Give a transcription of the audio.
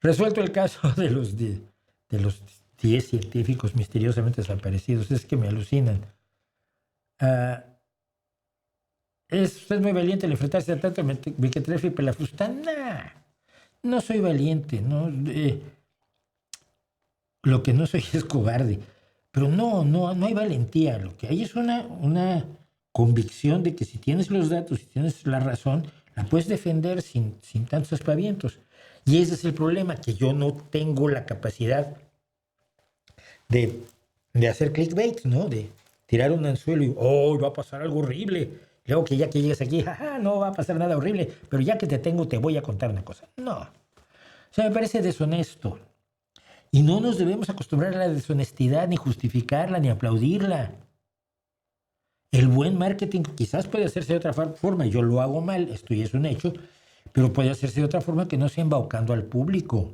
Resuelto el caso de los 10 científicos misteriosamente desaparecidos, es que me alucinan. Ah, ¿Es usted muy valiente al enfrentarse a tanto mequetrefe y pelafustán? Nah, no soy valiente, ¿no? Lo que no soy es cobarde. Pero no hay valentía. Lo que hay es una convicción de que si tienes los datos, si tienes la razón, la puedes defender sin tantos aspavientos. Y ese es el problema, que yo no tengo la capacidad de hacer clickbait, ¿no? De tirar un anzuelo y, oh, va a pasar algo horrible. Luego que ya que llegues aquí, jaja, no va a pasar nada horrible, pero ya que te tengo te voy a contar una cosa. No. O sea, me parece deshonesto. Y no nos debemos acostumbrar a la deshonestidad, ni justificarla, ni aplaudirla. El buen marketing quizás puede hacerse de otra forma. Yo lo hago mal, esto ya es un hecho, pero puede hacerse de otra forma que no sea embaucando al público.